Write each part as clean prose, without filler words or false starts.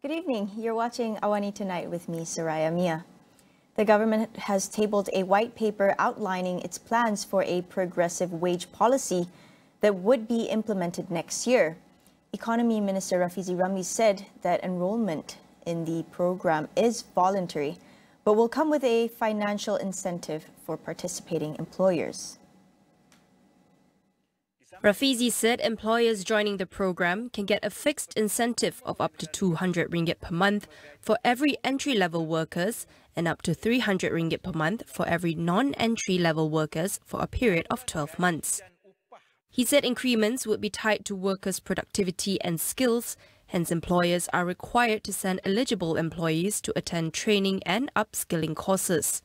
Good evening. You're watching AWANITonight with me, Saraya Mia. The government has tabled a white paper outlining its plans for a progressive wage policy that would be implemented next year. Economy Minister Rafizi Ramli said that enrollment in the program is voluntary, but will come with a financial incentive for participating employers. Rafizi said employers joining the program can get a fixed incentive of up to 200 ringgit per month for every entry-level workers and up to 300 ringgit per month for every non-entry-level workers for a period of 12 months. He said increments would be tied to workers' productivity and skills, hence employers are required to send eligible employees to attend training and upskilling courses.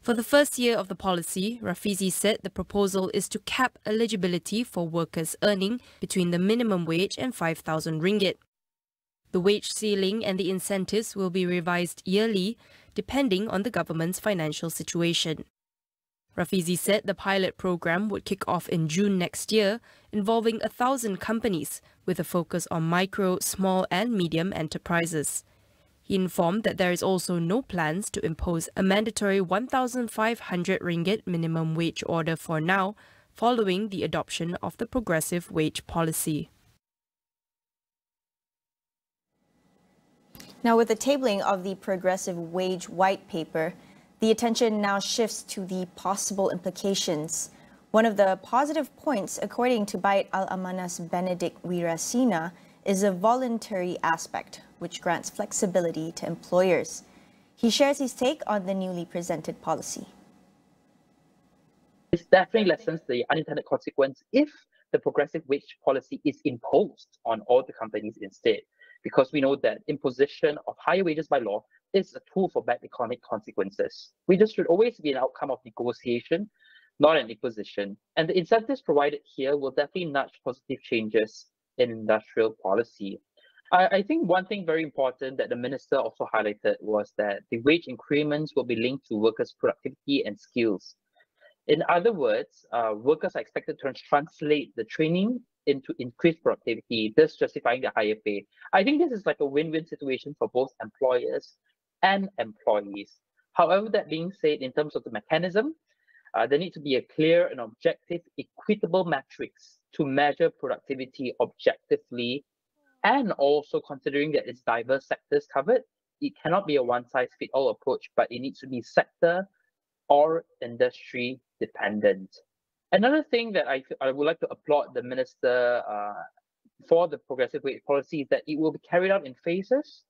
For the first year of the policy, Rafizi said the proposal is to cap eligibility for workers earning between the minimum wage and 5,000 ringgit. The wage ceiling and the incentives will be revised yearly, depending on the government's financial situation. Rafizi said the pilot program would kick off in June next year, involving 1,000 companies, with a focus on micro, small and medium enterprises. He informed that there is also no plans to impose a mandatory 1,500 ringgit minimum wage order for now, following the adoption of the progressive wage policy. Now, with the tabling of the progressive wage white paper, the attention now shifts to the possible implications. One of the positive points, according to Bait Al-Amanah's Benedict Wirasina, is a voluntary aspect, which grants flexibility to employers. He shares his take on the newly presented policy. This definitely lessens the unintended consequence if the progressive wage policy is imposed on all the companies instead, because we know that imposition of higher wages by law is a tool for bad economic consequences. Wages should always be an outcome of negotiation, not an imposition. And the incentives provided here will definitely nudge positive changes in industrial policy. I think one thing very important that the minister also highlighted was that the wage increments will be linked to workers' productivity and skills. In other words, workers are expected to translate the training into increased productivity, thus justifying the higher pay. I think this is like a win-win situation for both employers and employees. However, that being said, in terms of the mechanism, there needs to be a clear and objective, equitable metrics to measure productivity objectively, and also considering that it's diverse sectors covered. It cannot be a one-size-fits-all approach, but it needs to be sector or industry dependent. Another thing that I would like to applaud the minister for the progressive wage policy is that it will be carried out in phases.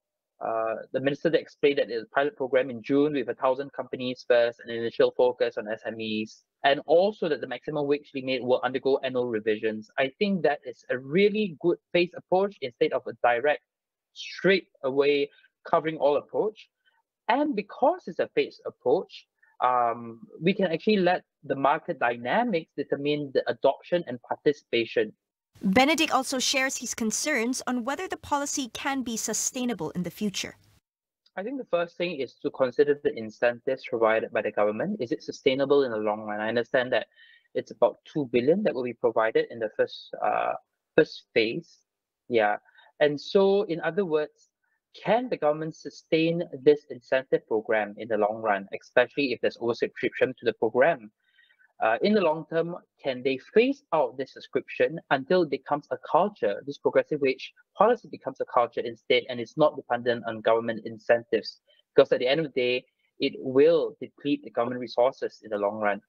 The minister explained that it's a pilot program in June with 1,000 companies first, an initial focus on SMEs, and also that the maximum wage limit will undergo annual revisions. I think that is a really good phased approach instead of a direct, straight away covering all approach. And because it's a phased approach, we can actually let the market dynamics determine the adoption and participation. Benedict also shares his concerns on whether the policy can be sustainable in the future. I think the first thing is to consider the incentives provided by the government. Is it sustainable in the long run? I understand that it's about 2 billion that will be provided in the first phase. Yeah. And so, in other words, can the government sustain this incentive program in the long run, especially if there's oversubscription to the program? In the long term, can they phase out this subscription until it becomes a culture? This progressive wage policy becomes a culture instead, and it's not dependent on government incentives. Because at the end of the day, it will deplete the government resources in the long run.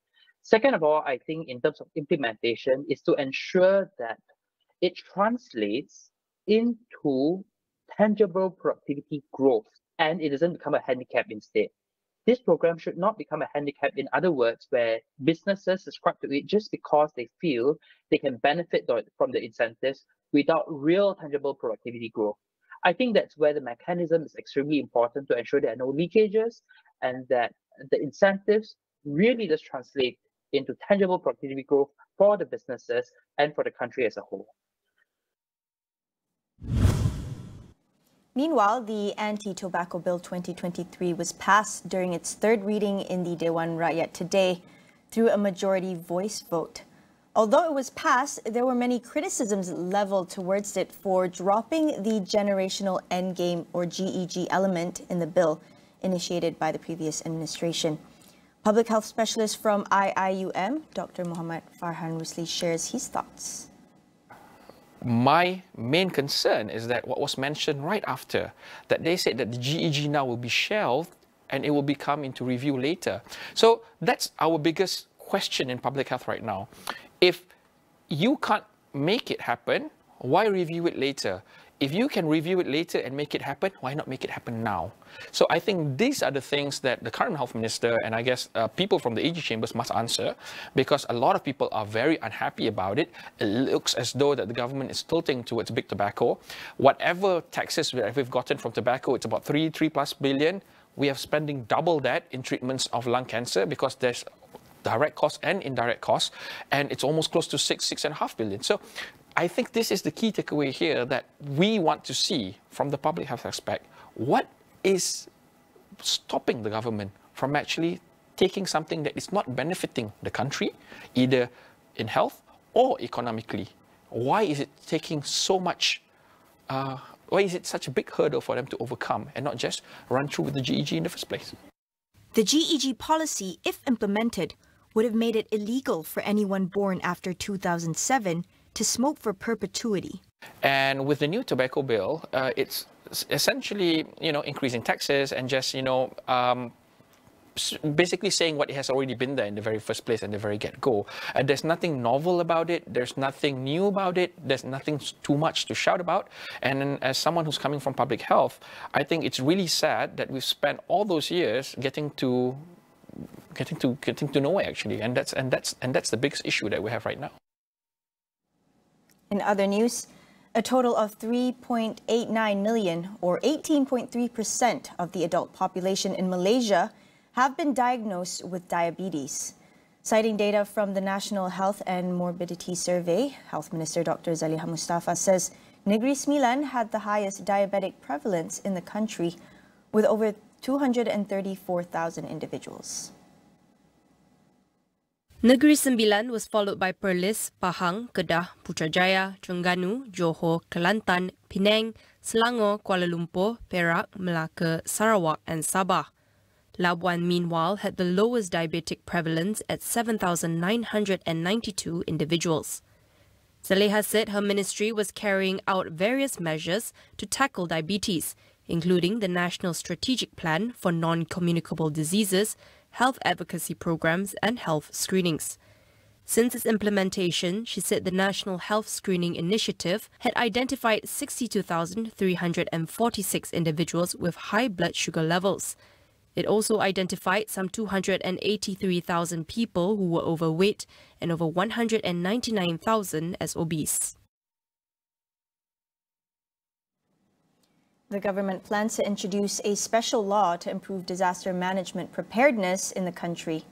Second of all, I think in terms of implementation is to ensure that it translates into tangible productivity growth, and it doesn't become a handicap instead. This program should not become a handicap, in other words, where businesses subscribe to it just because they feel they can benefit from the incentives without real tangible productivity growth. I think that's where the mechanism is extremely important to ensure there are no leakages and that the incentives really does translate into tangible productivity growth for the businesses and for the country as a whole. Meanwhile, the Anti-Tobacco Bill 2023 was passed during its third reading in the Dewan Rakyat today through a majority voice vote. Although it was passed, there were many criticisms leveled towards it for dropping the generational endgame or GEG element in the bill initiated by the previous administration. Public health specialist from IIUM, Dr. Muhammad Farhan Rusli, shares his thoughts. My main concern is that what was mentioned right after, that they said that the GEG now will be shelved and it will be come into review later. So that's our biggest question in public health right now. If you can't make it happen, why review it later? If you can review it later and make it happen, why not make it happen now? So I think these are the things that the current health minister and I guess people from the AG chambers must answer, because a lot of people are very unhappy about it. It looks as though that the government is tilting towards big tobacco. Whatever taxes we've gotten from tobacco, it's about 3+ billion. We are spending double that in treatments of lung cancer because there's direct costs and indirect costs, and it's almost close to 6.5 billion. So I think this is the key takeaway here, that we want to see from the public health aspect, what is stopping the government from actually taking something that is not benefiting the country, either in health or economically. Why is it taking so much, why is it such a big hurdle for them to overcome and not just run through with the GEG in the first place? The GEG policy, if implemented, would have made it illegal for anyone born after 2007 to smoke for perpetuity. And with the new tobacco bill, it's essentially, increasing taxes and just, basically saying what has already been there in the very first place and the very get-go. There's nothing novel about it. There's nothing new about it. There's nothing too much to shout about. And as someone who's coming from public health, I think it's really sad that we've spent all those years getting to nowhere, actually. And that's the biggest issue that we have right now. In other news, a total of 3.89 million, or 18.3% of the adult population in Malaysia, have been diagnosed with diabetes. Citing data from the National Health and Morbidity Survey, Health Minister Dr. Zaliha Mustafa says Negeri Sembilan had the highest diabetic prevalence in the country, with over 234,000 individuals. Negeri Sembilan was followed by Perlis, Pahang, Kedah, Putrajaya, Terengganu, Johor, Kelantan, Penang, Selangor, Kuala Lumpur, Perak, Melaka, Sarawak and Sabah. Labuan, meanwhile, had the lowest diabetic prevalence at 7,992 individuals. Zaliha said her ministry was carrying out various measures to tackle diabetes, including the National Strategic Plan for Non-Communicable Diseases, health advocacy programs and health screenings. Since its implementation, she said the National Health Screening Initiative had identified 62,346 individuals with high blood sugar levels. It also identified some 283,000 people who were overweight and over 199,000 as obese. The government plans to introduce a special law to improve disaster management preparedness in the country.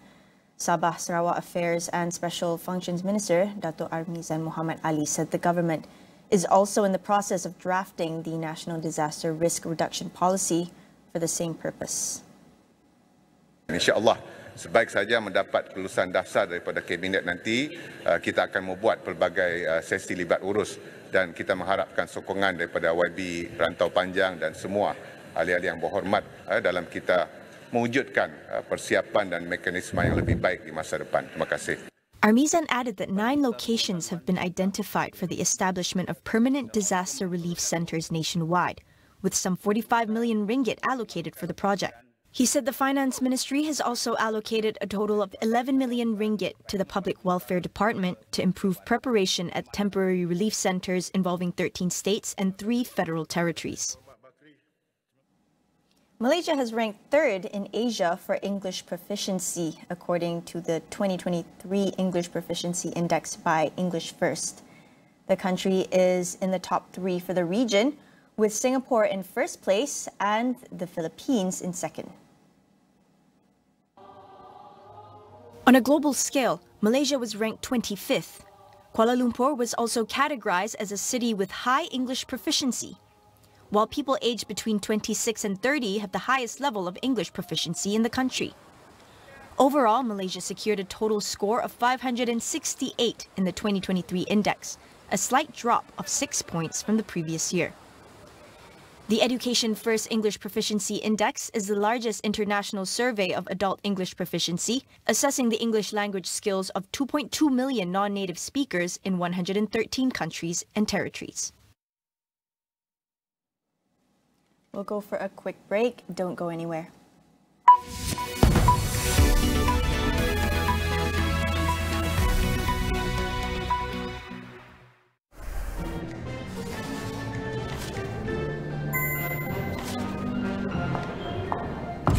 Sabah, Sarawak Affairs and Special Functions Minister Dato' Armizan Muhammad Ali said the government is also in the process of drafting the National Disaster Risk Reduction Policy for the same purpose. InsyaAllah, sebaik saja mendapat kelulusan dasar daripada Kabinet nanti, kita akan membuat pelbagai sesi libat urus dan kita mengharapkan sokongan daripada YB Rantau Panjang dan semua ahli-ahli yang berhormat dalam kita mewujudkan persiapan dan mekanisme yang lebih baik di masa depan. Terima kasih. Armizan added that 9 locations have been identified for the establishment of permanent disaster relief centers nationwide, with some 45 million ringgit allocated for the project. He said the Finance Ministry has also allocated a total of 11 million ringgit to the Public Welfare Department to improve preparation at temporary relief centers involving 13 states and 3 federal territories. Malaysia has ranked 3rd in Asia for English proficiency, according to the 2023 English Proficiency Index by English First. The country is in the top 3 for the region, with Singapore in first place and the Philippines in second. On a global scale, Malaysia was ranked 25th. Kuala Lumpur was also categorized as a city with high English proficiency, while people aged between 26 and 30 have the highest level of English proficiency in the country. Overall, Malaysia secured a total score of 568 in the 2023 index, a slight drop of 6 points from the previous year. The Education First English Proficiency Index is the largest international survey of adult English proficiency, assessing the English language skills of 2.2 million non-native speakers in 113 countries and territories. We'll go for a quick break. Don't go anywhere.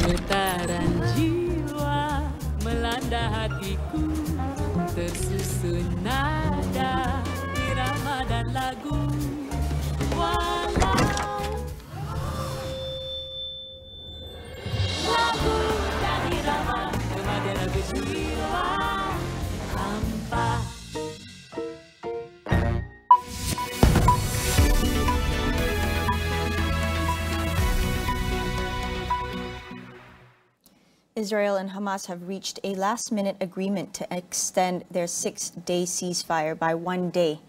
Getaran jiwa melanda hatiku, tersusun nada irama dan lagu. Walau lagu dan irama remaja lagu jiwa hampa. Israel and Hamas have reached a last-minute agreement to extend their 6-day ceasefire by 1 day.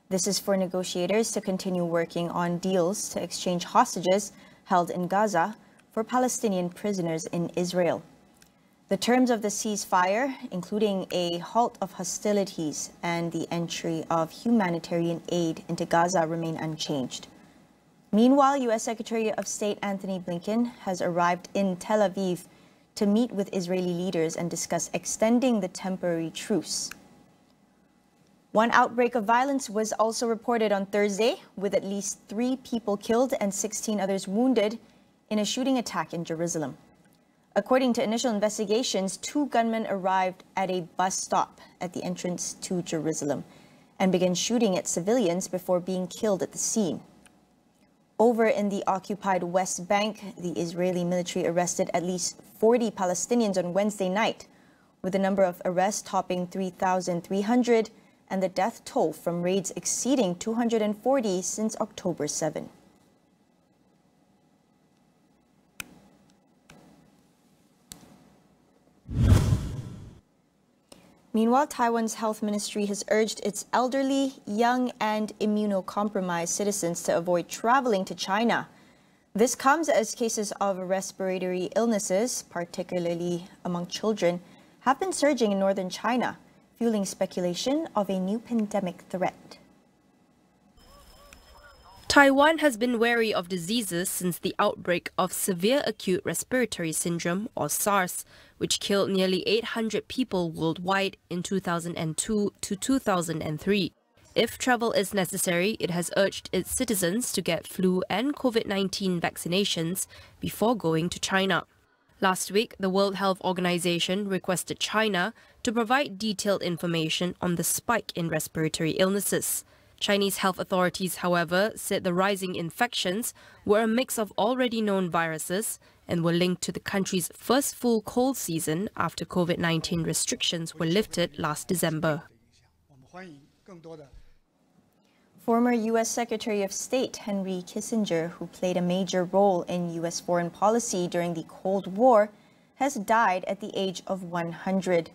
This is for negotiators to continue working on deals to exchange hostages held in Gaza for Palestinian prisoners in Israel. The terms of the ceasefire, including a halt of hostilities and the entry of humanitarian aid into Gaza, remain unchanged. Meanwhile, U.S. Secretary of State Antony Blinken has arrived in Tel Aviv to meet with Israeli leaders and discuss extending the temporary truce. One outbreak of violence was also reported on Thursday, with at least 3 people killed and 16 others wounded in a shooting attack in Jerusalem. According to initial investigations, 2 gunmen arrived at a bus stop at the entrance to Jerusalem and began shooting at civilians before being killed at the scene. Over in the occupied West Bank, the Israeli military arrested at least 40 Palestinians on Wednesday night, with the number of arrests topping 3,300 and the death toll from raids exceeding 240 since October 7. Meanwhile, Taiwan's health ministry has urged its elderly, young, and immunocompromised citizens to avoid traveling to China. This comes as cases of respiratory illnesses, particularly among children, have been surging in northern China, fueling speculation of a new pandemic threat. Taiwan has been wary of diseases since the outbreak of severe acute respiratory syndrome, or SARS, which killed nearly 800 people worldwide in 2002 to 2003. If travel is necessary, it has urged its citizens to get flu and COVID-19 vaccinations before going to China. Last week, the World Health Organization requested China to provide detailed information on the spike in respiratory illnesses. Chinese health authorities, however, said the rising infections were a mix of already known viruses and were linked to the country's first full cold season after COVID-19 restrictions were lifted last December. Former U.S. Secretary of State Henry Kissinger, who played a major role in U.S. foreign policy during the Cold War, has died at the age of 100.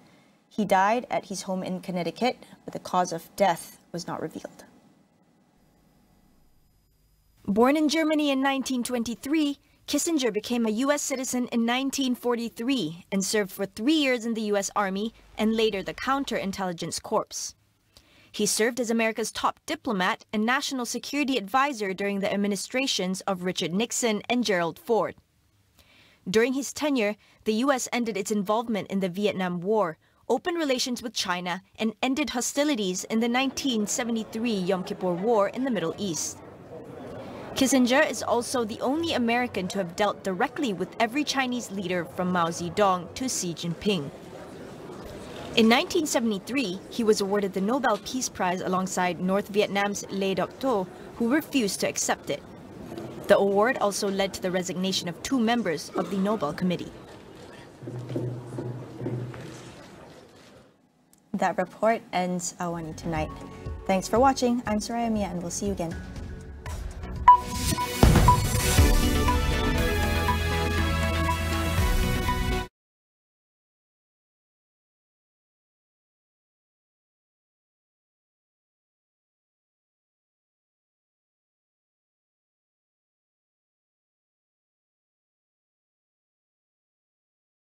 He died at his home in Connecticut, but the cause of death was not revealed. Born in Germany in 1923, Kissinger became a U.S. citizen in 1943 and served for 3 years in the U.S. Army and later the Counterintelligence Corps. He served as America's top diplomat and national security advisor during the administrations of Richard Nixon and Gerald Ford. During his tenure, the U.S. ended its involvement in the Vietnam War, opened relations with China, and ended hostilities in the 1973 Yom Kippur War in the Middle East. Kissinger is also the only American to have dealt directly with every Chinese leader from Mao Zedong to Xi Jinping. In 1973, he was awarded the Nobel Peace Prize alongside North Vietnam's Le Duc Tho, who refused to accept it. The award also led to the resignation of 2 members of the Nobel Committee. That report ends AWANI Tonight. Thanks for watching. I'm Saraya Mia, and we'll see you again.